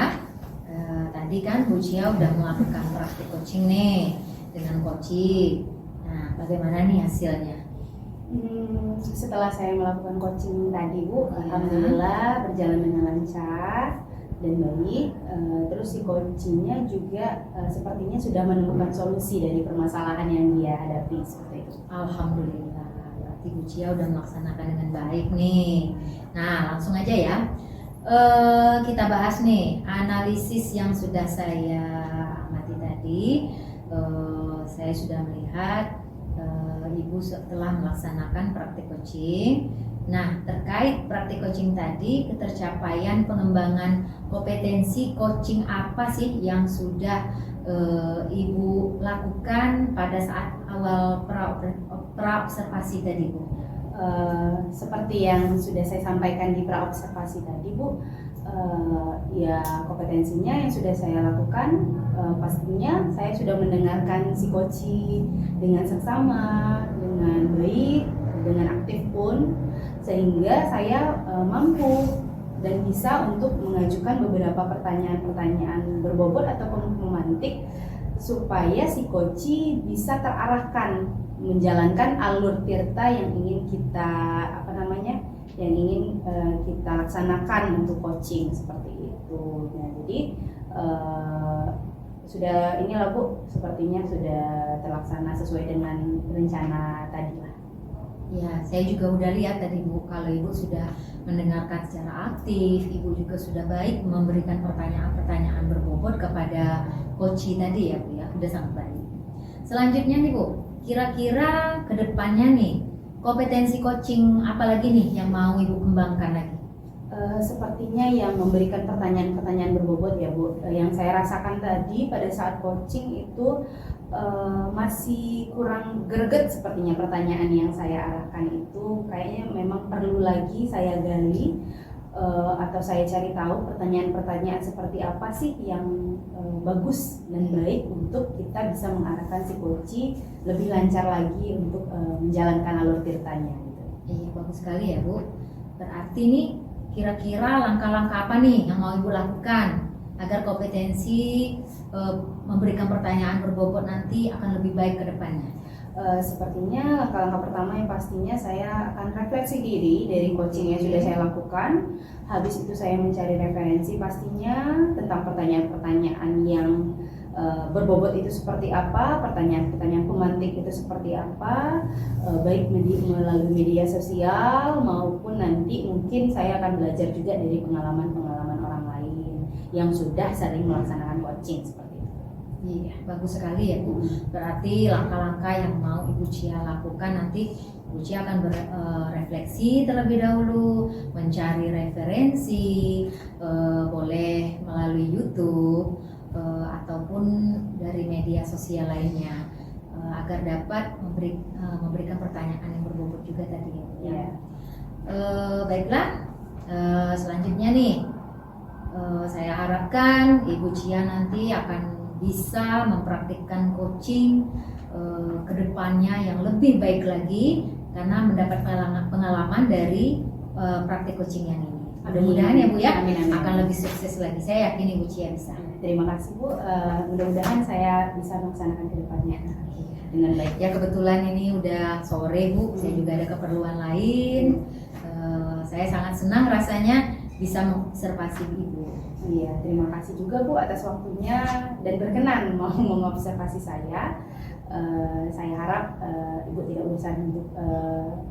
tadi kan Bu Cia udah melakukan praktik coaching nih dengan coaching. Nah, bagaimana nih hasilnya? Setelah saya melakukan coaching tadi Bu, Ya. alhamdulillah berjalan dengan lancar dan baik. Terus si coachingnya juga sepertinya sudah menemukan solusi dari permasalahan yang dia hadapi seperti itu. Alhamdulillah, berarti Bu Cia udah melaksanakan dengan baik nih. Nah, langsung aja ya. Kita bahas nih analisis yang sudah saya amati tadi. Saya sudah melihat Ibu setelah melaksanakan praktik coaching. Nah, terkait praktik coaching tadi, ketercapaian pengembangan kompetensi coaching apa sih yang sudah Ibu lakukan pada saat awal praobservasi tadi, Bu? Seperti yang sudah saya sampaikan di praobservasi tadi Bu, ya kompetensinya yang sudah saya lakukan, pastinya saya sudah mendengarkan si coaching dengan seksama, dengan baik, dengan aktif pun, sehingga saya mampu dan bisa untuk mengajukan beberapa pertanyaan-pertanyaan berbobot ataupun memantik supaya si coach bisa terarahkan menjalankan alur tirta yang ingin kita kita laksanakan untuk coaching seperti itu. Nah, jadi sudah inilah Bu, sepertinya sudah terlaksana sesuai dengan rencana tadi lah. Ya, saya juga udah lihat tadi Bu, kalau Ibu sudah mendengarkan secara aktif, Ibu juga sudah baik memberikan pertanyaan-pertanyaan berbobot kepada coach tadi ya Bu ya, sudah sangat baik. Selanjutnya nih Bu, kira-kira kedepannya nih kompetensi coaching apa lagi nih yang mau Ibu kembangkan lagi? Sepertinya yang memberikan pertanyaan-pertanyaan berbobot ya Bu, yang saya rasakan tadi pada saat coaching itu masih kurang greget sepertinya pertanyaan yang saya arahkan itu, kayaknya memang perlu lagi saya gali atau saya cari tahu pertanyaan-pertanyaan seperti apa sih yang bagus dan baik untuk kita bisa mengarahkan si coach lebih lancar lagi untuk menjalankan alur tirtanya gitu. Iya, bagus sekali ya Bu. Berarti nih kira-kira langkah-langkah apa nih yang mau Ibu lakukan agar kompetensi memberikan pertanyaan berbobot nanti akan lebih baik ke depannya? Sepertinya langkah-langkah pertama yang pastinya saya akan refleksi diri dari coaching yang sudah saya lakukan. Habis itu saya mencari referensi pastinya tentang pertanyaan-pertanyaan yang berbobot itu seperti apa, pertanyaan-pertanyaan pemantik itu seperti apa, baik melalui media sosial maupun nanti mungkin saya akan belajar juga dari pengalaman-pengalaman orang lain yang sudah sering melaksanakan coaching seperti itu. Iya, bagus sekali ya Bu. Berarti langkah-langkah yang mau Ibu Cia lakukan nanti Ibu Cia akan berefleksi terlebih dahulu, mencari referensi, boleh melalui YouTube ataupun dari media sosial lainnya, agar dapat memberikan pertanyaan yang berbobot juga tadi ya. Ya. Baiklah, selanjutnya nih saya harapkan Ibu Cia nanti akan bisa mempraktikkan coaching kedepannya yang lebih baik lagi karena mendapat pengalaman dari praktik coaching yang ini. Mudah-mudahan ya Bu ya, Amin. akan lebih sukses lagi. Saya yakin Ibu Cia bisa. Terima kasih Bu, mudah-mudahan saya bisa melaksanakan ke depannya dengan baik. Ya kebetulan ini udah sore Bu, saya juga ada keperluan lain. Saya sangat senang rasanya bisa mengobservasi Ibu. Iya, terima kasih juga Bu atas waktunya dan berkenan mau mengobservasi saya. Saya harap Ibu tidak bosan untuk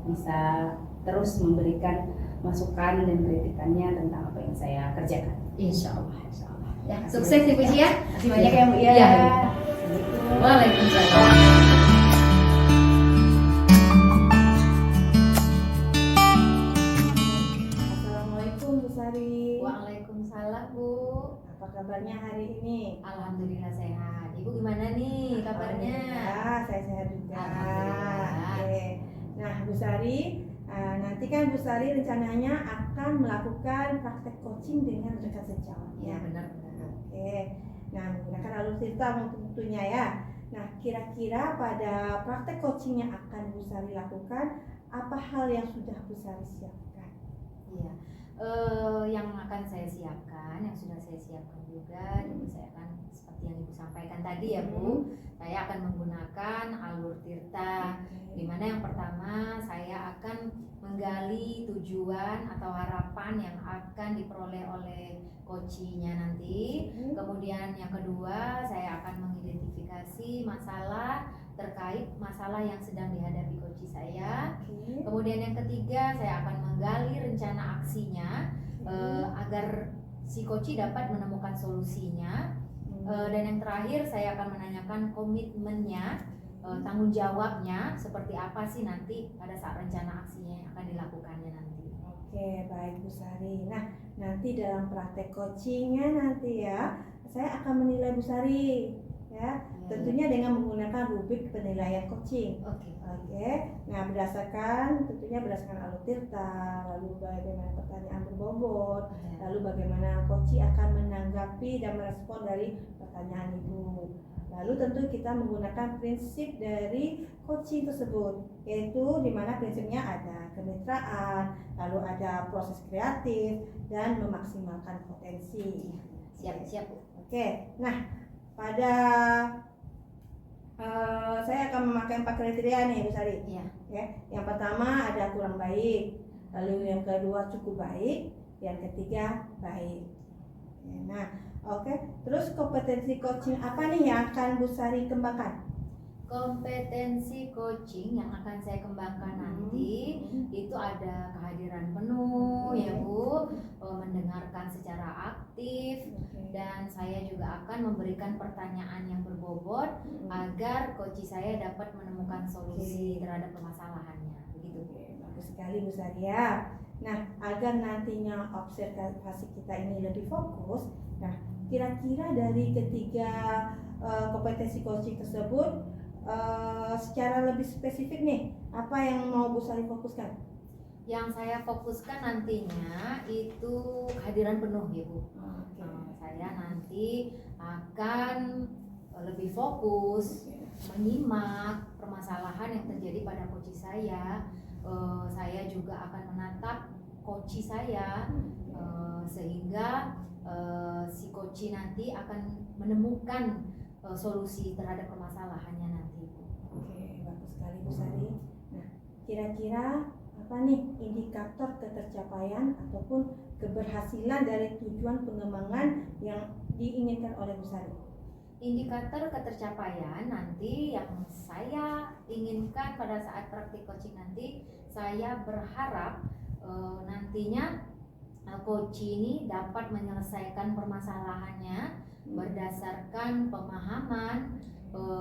bisa terus memberikan masukan dan kritikannya tentang apa yang saya kerjakan. Insya Allah, insya Allah. Ya, sukses Ibu Ci ya. Terima kasih banyak ya Bu ya. Iya. Assalamualaikum. Waalaikumsalam. Assalamualaikum Bu Sari. Waalaikumsalam Bu. Apa kabarnya hari ini? Alhamdulillah sehat. Ibu gimana nih kabarnya? Alhamdulillah, saya sehat juga. Alhamdulillah. Oke. Nah, Bu Sari, nanti kan Bu Sari rencananya akan melakukan praktek coaching dengan rekan sejawat. Iya benar. Oke. Nah, menggunakan alur cerita tentunya ya. Nah, kira-kira pada praktek coaching yang akan Bu Sari lakukan, apa hal yang sudah Bu Sari siapkan? Iya. Yang akan saya siapkan, yang sudah saya siapkan juga, dan saya akan seperti yang Ibu sampaikan tadi ya Bu, saya akan menggunakan alur tirta, di mana yang pertama saya akan menggali tujuan atau harapan yang akan diperoleh oleh coaching-nya nanti. Kemudian yang kedua saya akan mengidentifikasi masalah terkait masalah yang sedang dihadapi coach saya. Kemudian yang ketiga saya akan menggali rencana aksinya agar si coach dapat menemukan solusinya. Dan yang terakhir saya akan menanyakan komitmennya, tanggung jawabnya seperti apa sih nanti pada saat rencana aksinya yang akan dilakukannya nanti. Oke, baik Bu Sari. Nah, nanti dalam praktek coachingnya nanti ya, saya akan menilai Bu Sari ya, tentunya dengan menggunakan rubrik penilaian coaching. Oke. Nah tentunya berdasarkan alur tirta, lalu bagaimana pertanyaan berbobot, lalu bagaimana coach akan menanggapi dan merespon dari pertanyaan ibu. Lalu tentu kita menggunakan prinsip dari coaching tersebut, yaitu di mana prinsipnya ada kemitraan, lalu ada proses kreatif dan memaksimalkan potensi. Siap. Oke, nah pada saya akan memakai 4 kriteria nih Bu Sari. Iya. Ya, yang pertama ada kurang baik, lalu yang kedua cukup baik, yang ketiga baik. Nah, oke. Terus kompetensi coaching apa nih yang akan Bu Sari kembangkan? Kompetensi coaching yang akan saya kembangkan nanti itu ada kehadiran penuh ya Bu, mendengarkan secara aktif, dan saya juga akan memberikan pertanyaan yang berbobot agar coach saya dapat menemukan solusi terhadap permasalahannya. Begitu Bu. Bagus sekali Bu Sari ya. Nah, agar nantinya observasi kita ini lebih fokus, nah kira-kira dari ketiga kompetensi coaching tersebut secara lebih spesifik nih, apa yang mau Bu Sari fokuskan? Yang saya fokuskan nantinya itu kehadiran penuh ya Bu. Saya nanti akan lebih fokus menyimak permasalahan yang terjadi pada coach saya. Saya juga akan menatap coach saya sehingga si coach nanti akan menemukan solusi terhadap permasalahannya nanti. Oke, bagus sekali Bu Sari. Nah, kira-kira apa nih indikator ketercapaian ataupun keberhasilan dari tujuan pengembangan yang diinginkan oleh Bu Sari? Indikator ketercapaian nanti yang saya inginkan pada saat praktik coaching nanti, saya berharap nantinya coach ini dapat menyelesaikan permasalahannya berdasarkan pemahaman,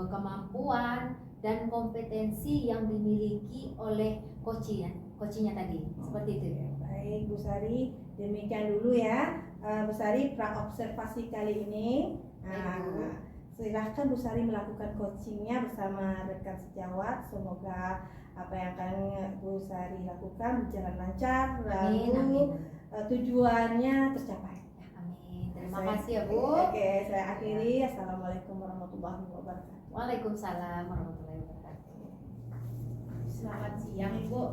kemampuan dan kompetensi yang dimiliki oleh coachnya tadi. Seperti itu. Baik Bu Sari, demikian dulu ya Bu Sari praobservasi kali ini. Nah, silahkan Bu Sari melakukan coachingnya bersama rekan sejawat. Semoga apa yang akan Bu Sari lakukan berjalan lancar, lalu tujuannya tercapai. Amin. Terima kasih ya Bu. Oke, saya akhiri. Assalamualaikum warahmatullahi wabarakatuh. Waalaikumsalam warahmatullahi wabarakatuh. Selamat siang Ibu.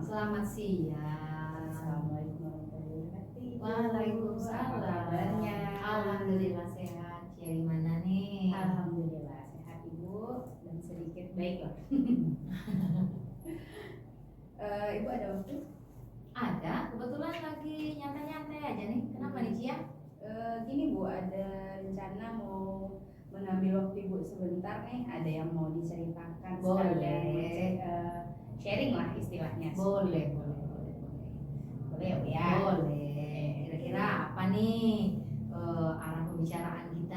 Selamat siang. Assalamualaikum warahmatullahi wabarakatuh. Waalaikumsalam. Apa kabarnya? Alhamdulillah sehat. Ya gimana nih? Alhamdulillah sehat Ibu dan sedikit baik lah. Ibu ada waktu? Ada. Kebetulan lagi nyantai-nyantai aja nih. Kenapa nih Cia? Gini Bu, ada rencana mau mengambil waktu Ibu sebentar nih. Ada yang mau diceritakan? Boleh. Sekalian, sharing lah istilahnya. Boleh. Boleh ya Bu ya? Boleh. Kira-kira apa nih arah pembicaraan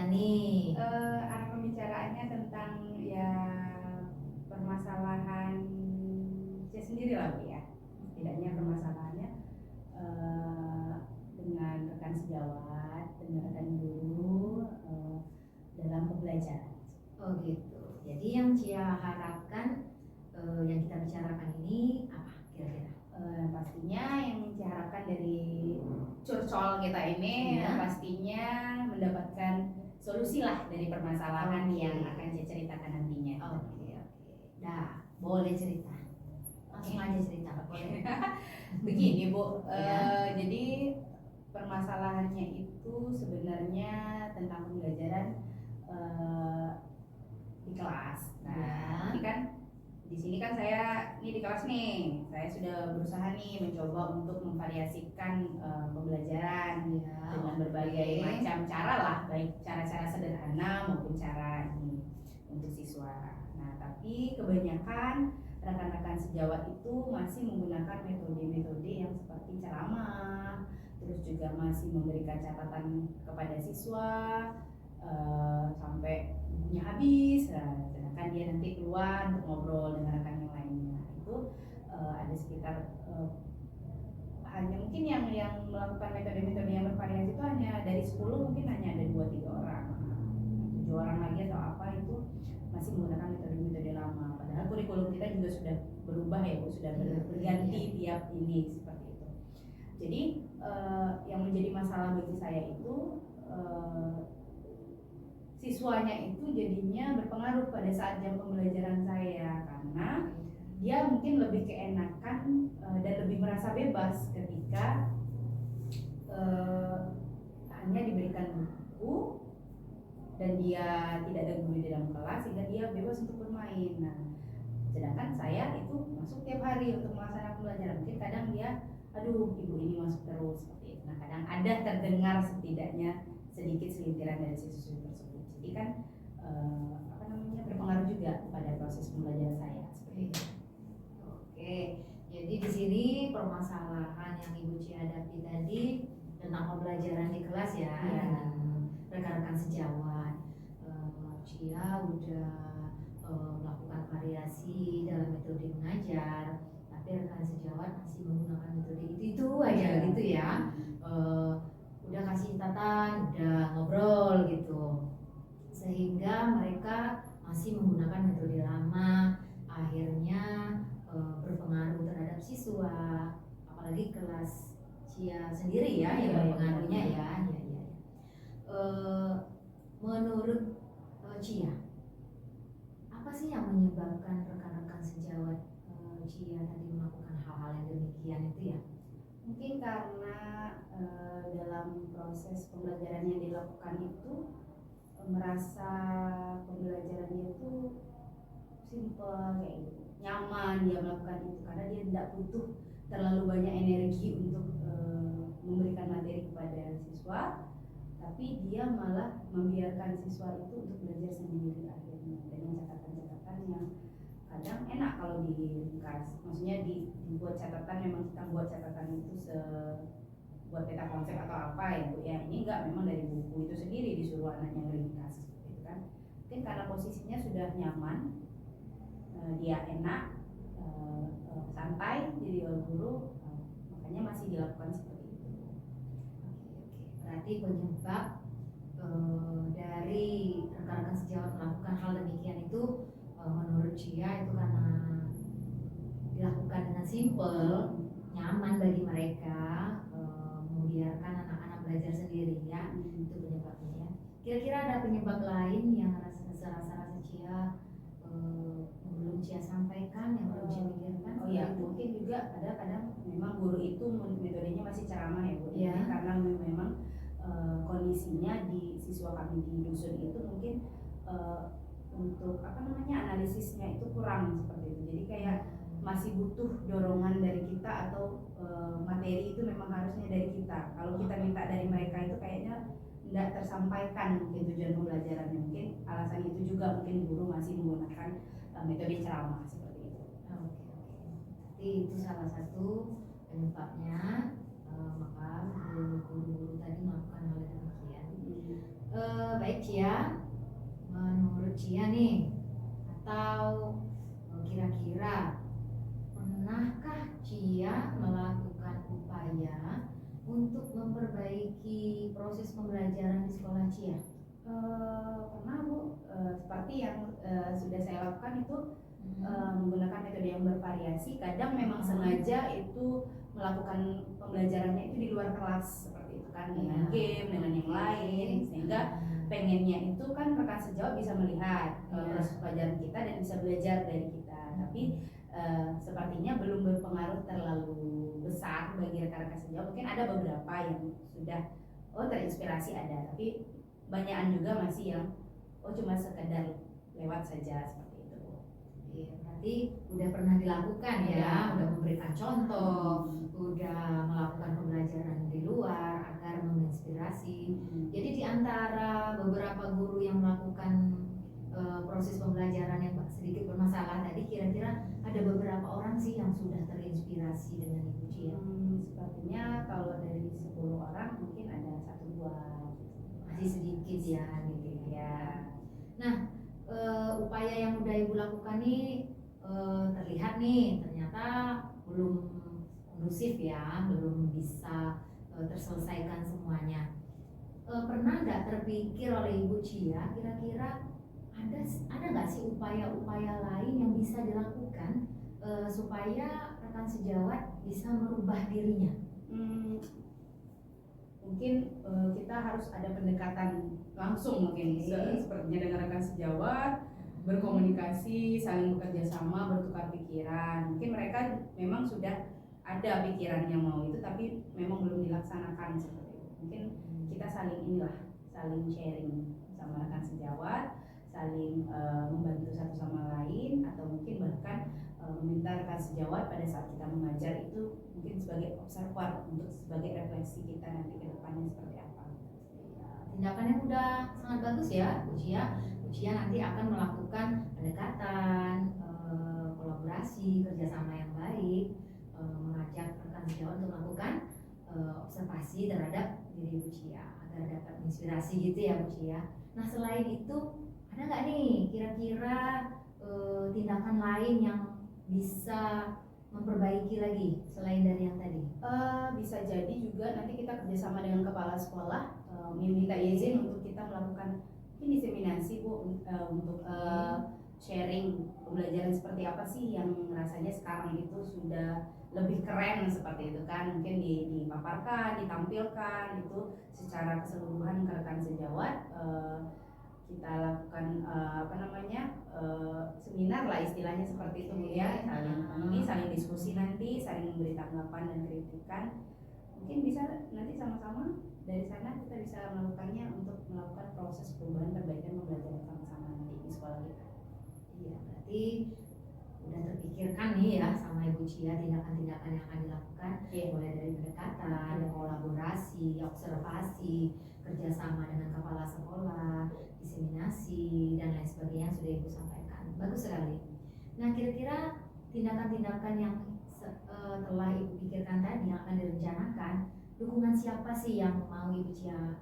nih? Arah pembicaraannya tentang ya permasalahan saya sendiri lah Bu ya. Setidaknya permasalahannya dengan rekan sejawat, dengan rekan guru dalam pembelajaran. Oh gitu. Jadi yang Cia harapkan yang kita bicarakan ini apa kira-kira? Pastinya yang diharapkan dari curcol kita ini Ya. pastinya mendapatkan solusi lah dari permasalahan Oke. yang akan saya ceritakan nantinya. Oke. Dah, boleh cerita. Langsung aja cerita. Boleh. Begini Bu, Ya. jadi permasalahannya itu sebenarnya tentang pembelajaran di kelas. Nah, Ya. ini kan di sini kan saya ini di kelas nih, saya sudah berusaha nih mencoba untuk memvariasikan pembelajaran Ya, dengan berbagai oke. macam cara lah, baik cara-cara sederhana maupun cara ini untuk siswa. Nah, tapi kebanyakan rekan-rekan sejawat itu masih menggunakan metode-metode yang seperti ceramah, terus juga masih memberikan catatan kepada siswa sampai bukunya habis. Nah, sedangkan dia nanti keluar untuk ngobrol dengan rekan yang lainnya. Itu ada sekitar hanya mungkin yang melakukan metode-metode yang bervariasi itu hanya dari 10 mungkin hanya ada 2-3 orang. 7 orang lagi atau apa itu masih menggunakan metode-metode lama. Padahal kurikulum kita juga sudah berubah ya Bu, sudah berganti tiap ini seperti itu. Jadi yang menjadi masalah bagi saya itu siswanya itu jadinya berpengaruh pada saat jam pembelajaran saya, karena dia mungkin lebih keenakan dan lebih merasa bebas ketika hanya diberikan buku dan dia tidak ada guru di dalam kelas sehingga dia bebas untuk bermain. Nah, sedangkan saya itu masuk tiap hari untuk melaksanakan pembelajaran. Mungkin kadang dia, aduh ibu ini masuk terus seperti itu. Nah, kadang ada terdengar setidaknya sedikit selintiran dari siswa tersebut. Jadi kan berpengaruh juga pada proses pembelajaran saya seperti itu. Oke, jadi di sini permasalahan yang Ibu Cia hadapi tadi tentang pembelajaran di kelas ya, Iya. dengan rekan-rekan sejawat. Cia udah melakukan variasi dalam metode mengajar, tapi rekan sejawat masih menggunakan metode itu aja Iya. gitu ya. Udah kasih catatan, udah ngobrol gitu, sehingga mereka masih menggunakan metode lama, akhirnya berpengaruh terhadap siswa, apalagi kelas Cia sendiri ya yang Iya, berpengaruhnya iya. ya. Menurut Cia, apa sih yang menyebabkan rekan-rekan sejawat Cia tadi melakukan hal-hal yang demikian itu ya? Mungkin karena dalam proses pembelajaran yang dilakukan itu merasa pembelajarannya itu simple kayak gitu, nyaman dia melakukan itu karena dia tidak butuh terlalu banyak energi untuk memberikan materi kepada siswa, tapi dia malah membiarkan siswa itu untuk belajar sendiri akhirnya dengan catatan-catatan yang kadang enak kalau diringkas, maksudnya dibuat catatan, memang kita buat catatan itu buat peta konsep atau apa ya Bu ya, ini enggak, memang dari buku itu sendiri disuruh anaknya meringkas seperti itu kan. Mungkin karena posisinya sudah nyaman, dia enak, santai jadi guru, makanya masih dilakukan seperti itu. Oke. Berarti penyebab dari rekan-rekan sejawat melakukan hal demikian itu menurut Cia itu karena dilakukan dengan simple, nyaman bagi mereka, membiarkan anak-anak belajar sendiri ya, itu penyebabnya ya. Kira-kira ada penyebab lain yang rasa Cia belum Cia sampaikan, yang belum Cia pikirkan? Oh iya, mungkin juga ada kadang memang guru itu metodenya masih ceramah ya Bu. Iya. Jadi karena memang kondisinya di siswa kami di dusun itu mungkin untuk analisisnya itu kurang seperti itu. Jadi kayak masih butuh dorongan dari kita atau materi itu memang harusnya dari kita. Kalau kita minta dari mereka itu kayaknya tidak tersampaikan mungkin tujuan pembelajarannya. Mungkin alasan itu juga mungkin guru masih menggunakan metode ceramah seperti itu. Oke. Berarti itu salah satu penyebabnya, maka guru-guru tadi melakukan hal yang demikian. Baik Cia, menurut Cia nih, atau kira-kira pernahkah Cia melakukan upaya untuk memperbaiki proses pembelajaran di sekolah Cia? Pernah Bu, seperti yang sudah saya lakukan itu menggunakan metode yang bervariasi. Kadang memang sengaja itu melakukan pembelajarannya itu di luar kelas seperti itu kan, dengan game, dengan yang lain, sehingga pengennya itu kan rekan sejawat bisa melihat proses pelajaran kita dan bisa belajar dari kita. Tapi sepertinya belum berpengaruh terlalu besar bagi rekan-rekan sejawat. Mungkin ada beberapa yang sudah terinspirasi ada, tapi banyakan juga masih yang cuma sekedar lewat saja seperti itu. Iya, berarti udah pernah dilakukan ya, udah memberikan contoh, udah melakukan pembelajaran di luar agar menginspirasi. Jadi di antara beberapa guru yang melakukan proses pembelajaran yang sedikit bermasalah tadi, kira-kira ada beberapa orang sih yang sudah terinspirasi dengan Ibu Cia. Sepertinya kalau dari 10 orang mungkin ada 1-2 gitu. Masih sedikit ya gitu ya. Nah, upaya yang udah Ibu lakukan nih terlihat nih ternyata belum kondusif ya, belum bisa terselesaikan semuanya. Pernah nggak terpikir oleh Ibu Cia kira-kira ada nggak sih upaya-upaya lain yang bisa dilakukan supaya rekan sejawat bisa merubah dirinya? Mungkin kita harus ada pendekatan langsung mungkin sepertinya dengan rekan sejawat, berkomunikasi, saling bekerja sama, bertukar pikiran. Mungkin mereka memang sudah ada pikiran yang mau itu, tapi memang belum dilaksanakan seperti itu. Mungkin kita saling sharing sama rekan sejawat, saling membantu satu sama lain, atau mungkin bahkan meminta rekan sejawat pada saat kita mengajar itu mungkin sebagai observer untuk sebagai refleksi kita nanti ke depannya seperti apa. Tindakan yang udah sangat bagus ya Bu Cia. Bu Cia nanti akan melakukan pendekatan, kolaborasi, kerjasama yang baik, mengajak rekan sejawat untuk melakukan observasi terhadap diri Bu Cia agar dapat menginspirasi gitu ya Bu Cia. Nah selain itu ada nggak nih kira-kira tindakan lain yang bisa memperbaiki lagi selain dari yang tadi? Bisa jadi juga nanti kita kerjasama dengan kepala sekolah, meminta izin untuk kita melakukan mungkin diseminasi Bu, untuk sharing pembelajaran seperti apa sih yang rasanya sekarang itu sudah lebih keren seperti itu kan, mungkin dipaparkan, ditampilkan itu secara keseluruhan ke rekan sejawat. Kita lakukan seminar lah istilahnya seperti itu ya, saling diskusi nanti, saling memberi tanggapan dan kritikan. Mungkin bisa nanti sama-sama dari sana kita bisa melakukannya untuk melakukan proses perubahan perbaikan pembelajaran sama-sama nanti di sekolah kita. Iya, berarti udah terpikirkan nih ya sama Ibu Cia tindakan-tindakan yang akan dilakukan, mulai dari pendekatan, kolaborasi, observasi, kerjasama dengan kepala sekolah, diseminasi dan lain sebagainya sudah Ibu sampaikan. Bagus sekali. Nah kira-kira tindakan-tindakan yang telah Ibu pikirkan tadi yang akan direncanakan, dukungan siapa sih yang mau Ibu Cia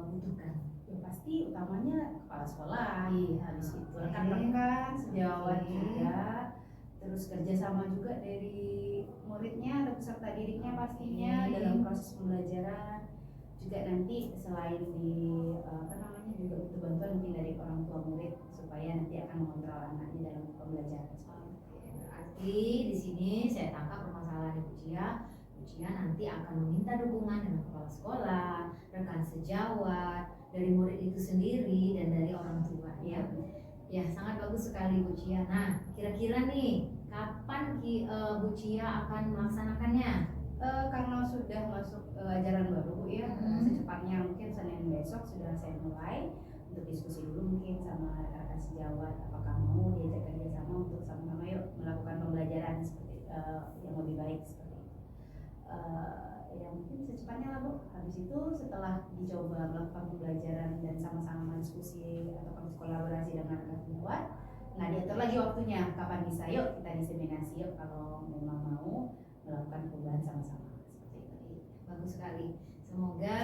butuhkan? Ya pasti utamanya kepala sekolah, habis itu rekan-rekan sejawat juga, terus kerjasama juga dari muridnya atau peserta didiknya pastinya dalam proses pembelajaran. Juga nanti selain juga butuh bantuan mungkin dari orang tua murid supaya nanti akan mengontrol anaknya dalam pembelajaran. Berarti di sini saya tangkap permasalahan Ibu Cia. Bu Cia nanti akan meminta dukungan dengan kepala sekolah, rekan sejawat, dari murid itu sendiri dan dari orang tua ya. Ya sangat bagus sekali Bu Cia. Nah kira-kira nih kapan Bu Cia akan melaksanakannya? Karena sudah masuk ajaran baru Bu ya, secepatnya mungkin Senin besok sudah saya mulai untuk diskusi dulu mungkin sama rekan sejawat apakah mau diajak kerjasama untuk sama-sama yuk melakukan pembelajaran seperti yang lebih baik seperti itu. Ya mungkin secepatnya lah Bu. Habis itu setelah dicoba melakukan pembelajaran dan sama-sama diskusi atau kolaborasi dengan rekan sejawat, nah diatur lagi waktunya kapan bisa yuk kita diseminasi yuk kalau memang mau melakukan perubahan sama-sama seperti itu. Bagus sekali. Semoga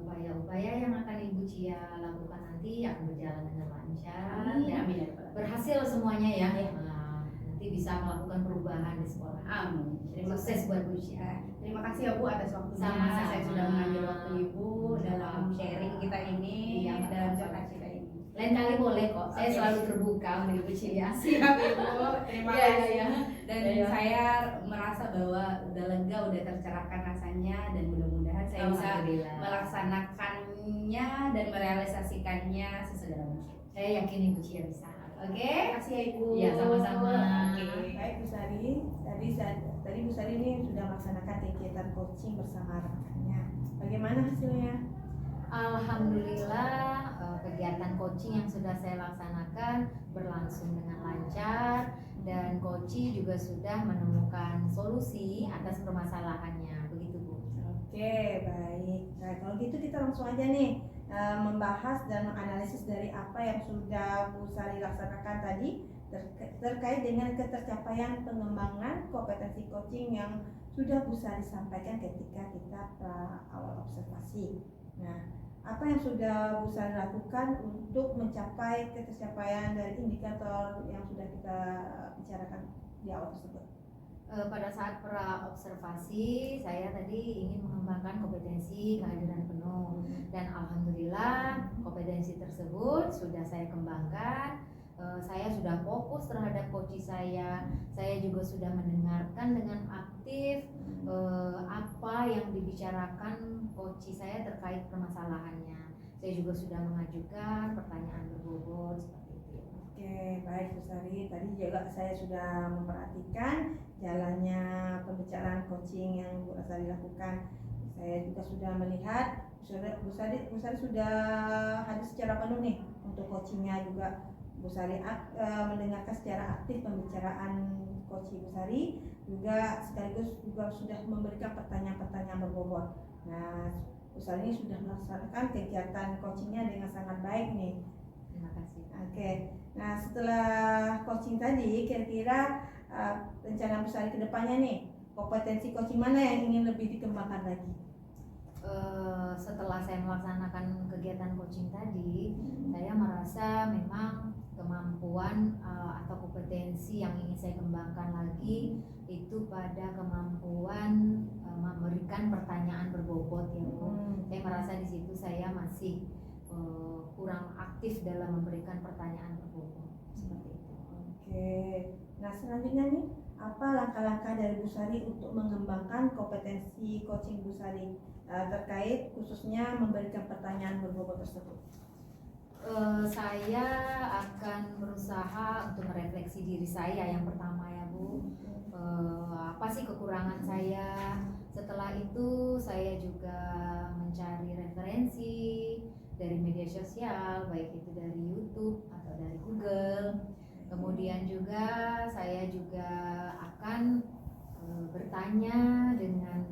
upaya-upaya yang akan Ibu Cia lakukan nanti akan berjalan dengan lancar Amin, dan amin. berhasil semuanya ya. Nah, nanti bisa melakukan perubahan di sekolah. Amin. Terima Sukses kasih. buat Bu Cia. Terima kasih ya Bu atas waktunya. Sama-sama. Saya sudah mengambil waktu Ibu dalam sharing kita ini Iya, dalam apa-apa. curhat kita ini. Lain kali boleh kok. Saya Oke. selalu terbuka untuk Bu Cia. Siap Ibu. Terima Iya, kasih. iya. Dan Iya. saya merasa bahwa udah lega, udah tercerahkan rasanya, dan mudah-mudahan saya bisa Alhamdulillah. melaksanakannya dan merealisasikannya sesegera mungkin. Saya yakin Ibu Cia bisa. Oke? Terima kasih ya Ibu. Iya, sama-sama. Oke. Baik Bu Sari, tadi Bu Sari ini sudah melaksanakan kegiatan coaching bersama rekannya. Bagaimana hasilnya? Alhamdulillah kegiatan coaching yang sudah saya laksanakan berlangsung dengan lancar dan coach juga sudah menemukan solusi atas permasalahannya. Begitu Bu. Oke, baik. Nah, kalau gitu kita langsung aja nih membahas dan menganalisis dari apa yang sudah Bu Sari laksanakan tadi terkait dengan ketercapaian pengembangan kompetensi coaching yang sudah Bu Sari sampaikan ketika kita awal observasi. Nah, apa yang sudah Bu Sari lakukan untuk mencapai ketercapaian dari indikator yang sudah kita bicarakan di awal tersebut? Pada saat pra observasi saya tadi ingin mengembangkan kompetensi kehadiran penuh dan alhamdulillah kompetensi tersebut sudah saya kembangkan. Saya sudah fokus terhadap coach saya juga sudah mendengarkan dengan aktif apa yang dibicarakan coach saya terkait permasalahannya. Saya juga sudah mengajukan pertanyaan berbobot seperti itu. Oke, baik Bu Sari. Tadi juga saya sudah memperhatikan jalannya pembicaraan coaching yang Bu Sari lakukan. Saya juga sudah melihat Bu Sari sudah hadir secara penuh nih untuk coachingnya juga. Bu Sari mendengarkan secara aktif pembicaraan coach Bu Sari, juga sekaligus juga sudah memberikan pertanyaan-pertanyaan berbobot. Nah, Bu Sari ini sudah melaksanakan kegiatan coachingnya dengan sangat baik nih. Terima kasih. Oke, nah setelah coaching tadi, kira-kira rencana Bu Sari ke depannya nih, kompetensi coaching mana yang ingin lebih dikembangkan lagi? Setelah saya melaksanakan kegiatan coaching tadi, saya merasa memang kemampuan atau kompetensi yang ingin saya kembangkan lagi itu pada kemampuan memberikan pertanyaan berbobot ya Bu. Saya merasa di situ saya masih kurang aktif dalam memberikan pertanyaan berbobot seperti itu. Oke, nah selanjutnya nih, apa langkah-langkah dari Bu Sari untuk mengembangkan kompetensi coaching Bu Sari terkait khususnya memberikan pertanyaan berbobot tersebut? Saya akan berusaha untuk merefleksi diri saya yang pertama ya Bu. Apa sih kekurangan saya? Setelah itu saya juga mencari referensi dari media sosial, baik itu dari YouTube atau dari Google. Kemudian juga saya juga akan bertanya dengan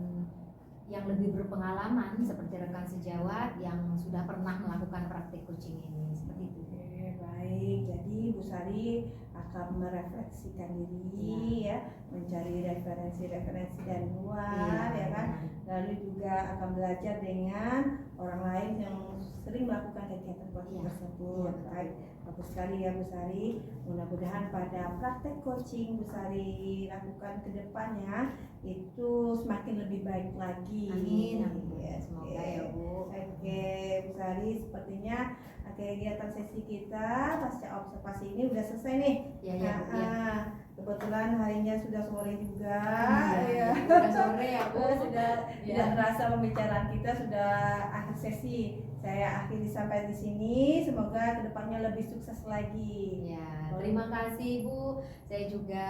yang lebih berpengalaman seperti rekan sejawat yang sudah pernah melakukan praktik coaching ini, seperti itu. Oke, baik. Jadi Bu Sari akan merefleksikan diri ya, mencari referensi-referensi dari luar ya kan. Lalu juga akan belajar dengan orang lain yang sering melakukan kegiatan coaching tersebut. Baik, bagus sekali ya Bu Sari. Mudah-mudahan pada praktek coaching Bu Sari lakukan ke depannya itu semakin lebih baik lagi. Amin, amin. Ya, Semoga oke. ya Bu. Oke, Bu Sari, sepertinya kegiatan sesi kita pasca observasi ini udah selesai nih. Ya, ya, Bu, ya. Kebetulan harinya sudah sore juga. Iya, Ya. udah sore ya Bu. Sudah Ya. tidak terasa pembicaraan kita sudah akhir sesi. Saya akhiri sampai di sini. Semoga kedepannya lebih sukses lagi. Ya, terima kasih Bu. Saya juga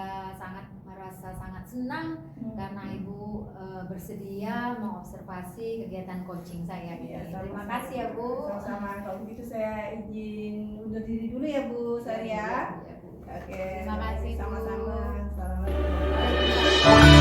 merasa sangat senang karena Ibu bersedia mengobservasi kegiatan coaching saya ini. Iya, Terima sama-sama. kasih ya Bu. Sama-sama. Kalau begitu saya izin undur diri dulu ya Bu Sari ya. Ya, Bu. Oke. Terima kasih, Bu. Sama-sama. Assalamualaikum.